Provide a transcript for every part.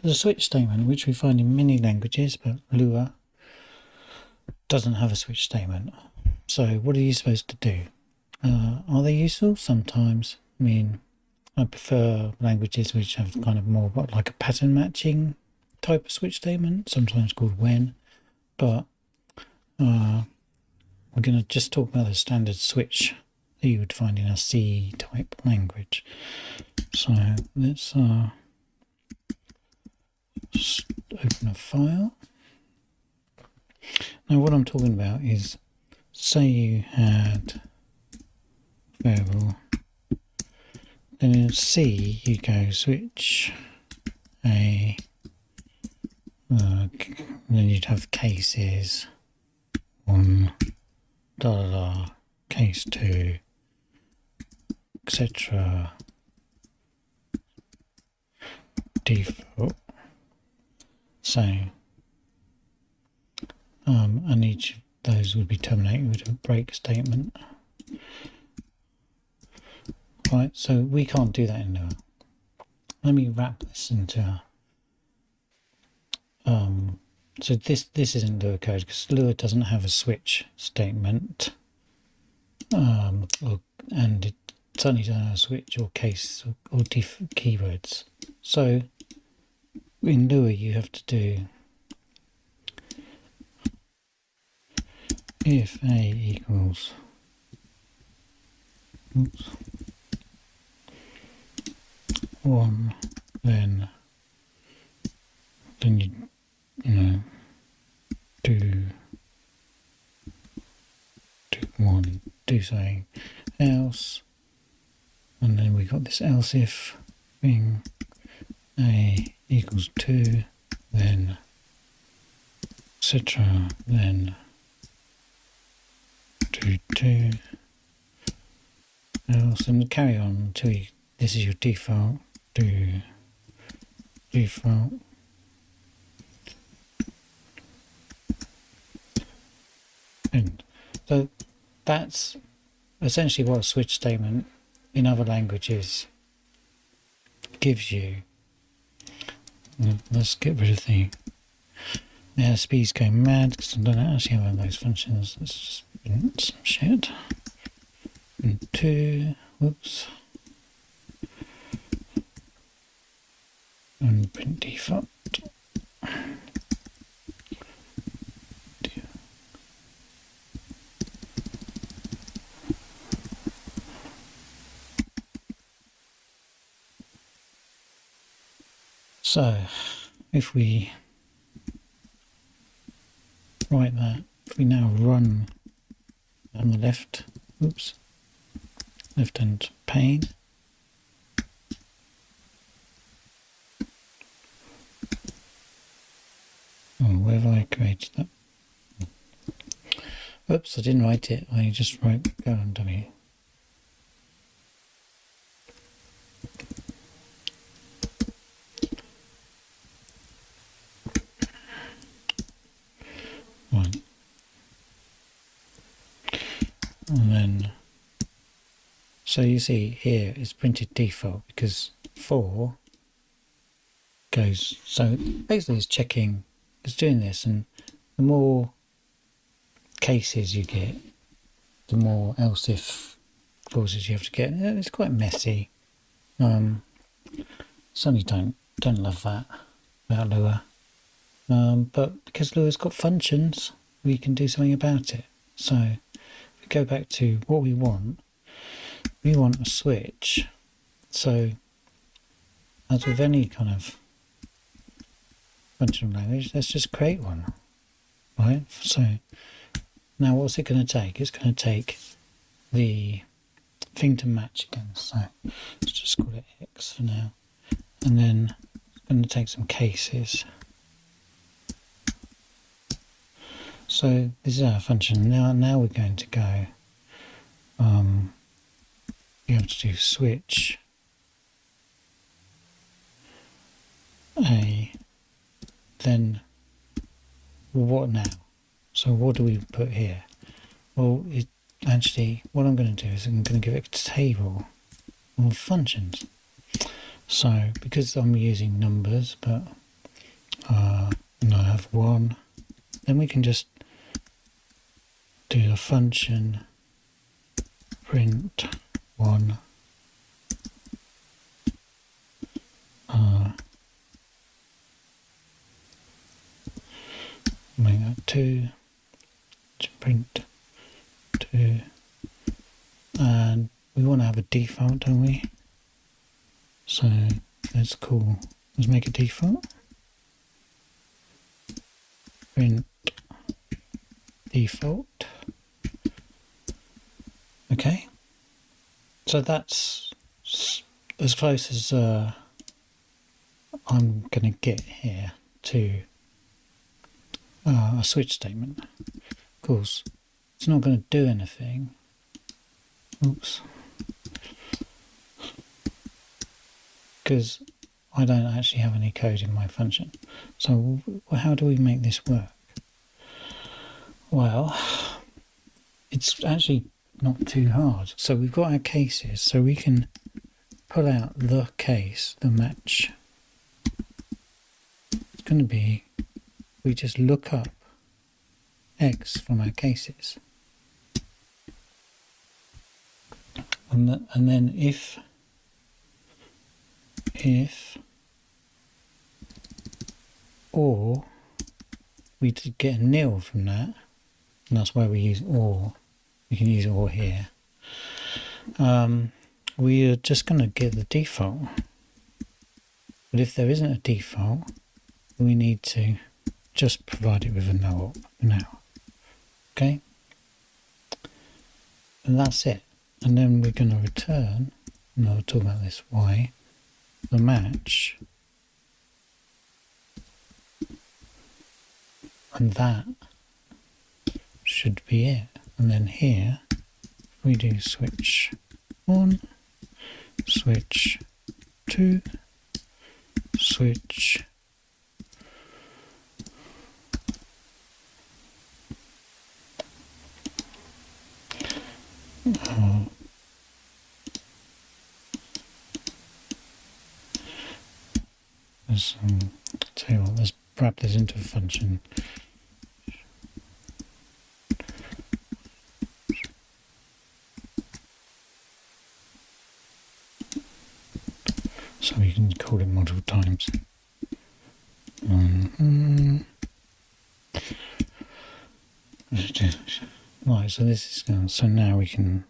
There's a switch statement which we find in many languages, but Lua doesn't have a switch statement. So what are you supposed to do? Are they useful? Sometimes. I mean, I prefer languages which have kind of more like a pattern matching type of switch statement, sometimes called when, but we're going to just talk about the standard switch that you would find in a C type language. So let's just open a file. Now what I'm talking about is, say you had variable, then in C you go switch a, then you'd have cases 1, case 2, etc. default. So and each of those would be terminated with a break statement. Right, so we can't do that in Lua. Let me wrap this into so this isn't Lua code because Lua doesn't have a switch statement, and it certainly doesn't have a switch or case or keywords. So in Lua you have to do if A equals 1, then you do something else, and then we got this else if thing. A equals 2, then etc. then do 2 else, and carry on until this is your default. Do default. And so that's essentially what a switch statement in other languages gives you. Let's get rid of the speed's going mad because I don't actually have one of those functions. Let's just print some shit. And 2, whoops. And print default. So if we write that, if we now run on the left, left-hand pane, where have I created that? Oops, I didn't write it. I just wrote go on W. Right. And then, so you see here it's printed default because 4 goes, so basically it's checking, it's doing this, and the more cases you get, the more else if clauses you have to get. It's quite messy. Certainly don't love that about Lua. But because Lua's got functions, we can do something about it. So if we go back to what we want a switch. So as with any kind of functional language, let's just create one, right? So now what's it going to take? It's going to take the thing to match again. So let's just call it X for now. And then it's going to take some cases. So this is our function. Now we're going to go, you have to do switch A, then what now? So what do we put here? Well, actually what I'm going to do is I'm going to give it a table of functions. So because I'm using numbers, but and I have 1. Then we can just do the function print 1 make that 2 to print 2, and we want to have a default, don't we? So let's make a default, print default. Okay, so that's as close as I'm going to get here to a switch statement. Of course, it's not going to do anything. Oops. Because I don't actually have any code in my function. So how do we make this work? Well, it's actually not too hard. So we've got our cases, so we can pull out the case, the match. It's going to be, we just look up X from our cases. And then if or we get a nil from that, and that's why we use or. We can use or here. We are just going to get the default, but if there isn't a default, we need to just provide it with a no now. Okay, and that's it. And then we're going to return, and I'll talk about this why, the match, and that should be it. And then here we do switch 1, switch 2, switch let's tell you what, let's wrap this into a function. So we can call it multiple times. Right, so this is going. So now we can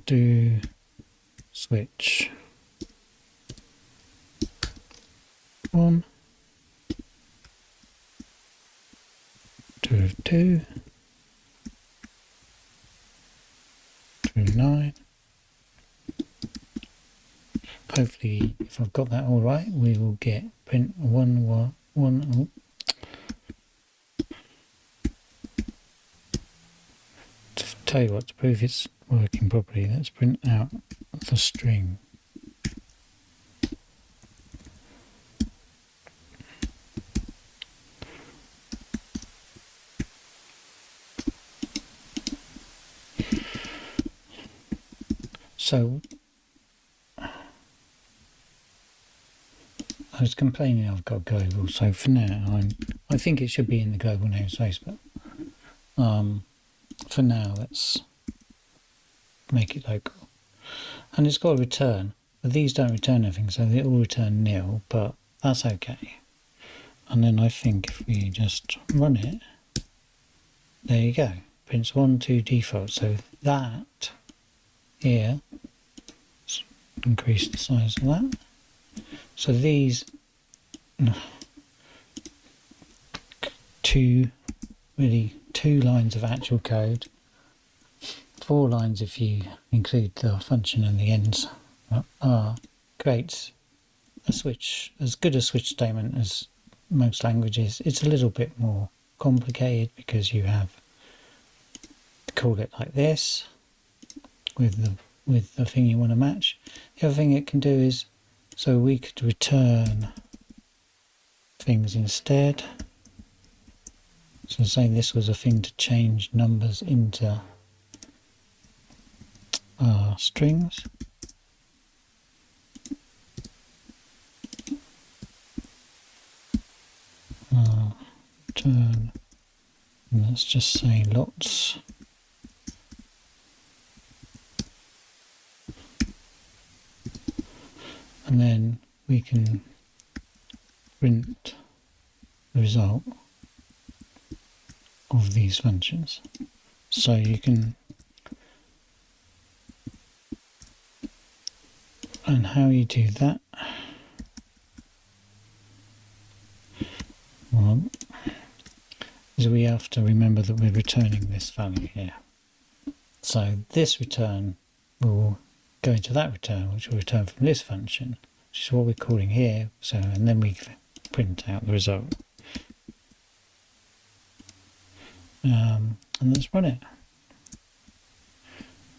do switch 1, 2, 9. Hopefully, if I've got that all right, we will get print 1. To tell you what, to prove it's working properly, let's print out the string. So I was complaining I've got global, so for now I think it should be in the global namespace, but for now let's make it local. And it's got a return, but these don't return anything, so they all return nil, but that's okay. And then I think if we just run it, there you go, prints 1, 2 default. So that here, let's increase the size of that. So these two lines of actual code, 4 lines if you include the function and the ends, creates a switch, as good a switch statement as most languages. It's a little bit more complicated because you have to call it like this with the thing you want to match. The other thing it can do is, so we could return things instead. So saying this was a thing to change numbers into strings. return, and let's just say lots. And then we can print the result of these functions. So you can, and how you do that, well, is we have to remember that we're returning this value here. So this return will go into that return, which will return from this function, which is what we're calling here. So, and then we print out the result. And let's run it.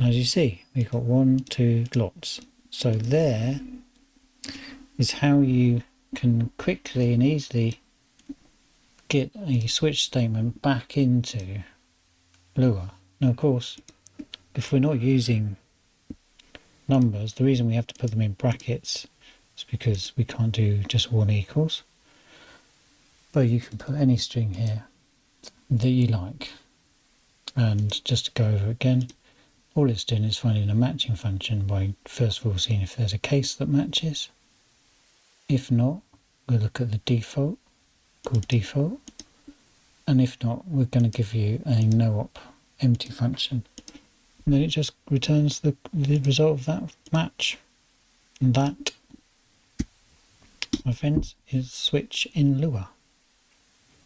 As you see, we've got 1, 2 lots. So there is how you can quickly and easily get a switch statement back into Lua. Now, of course, if we're not using numbers, the reason we have to put them in brackets is because we can't do just 1 equals. But you can put any string here that you like. And just to go over again, all it's doing is finding a matching function by first of all seeing if there's a case that matches. If not, we'll look at the default, called default. And if not, we're going to give you a no-op empty function. And then it just returns the result of that match. And that, my friends, is switch in Lua.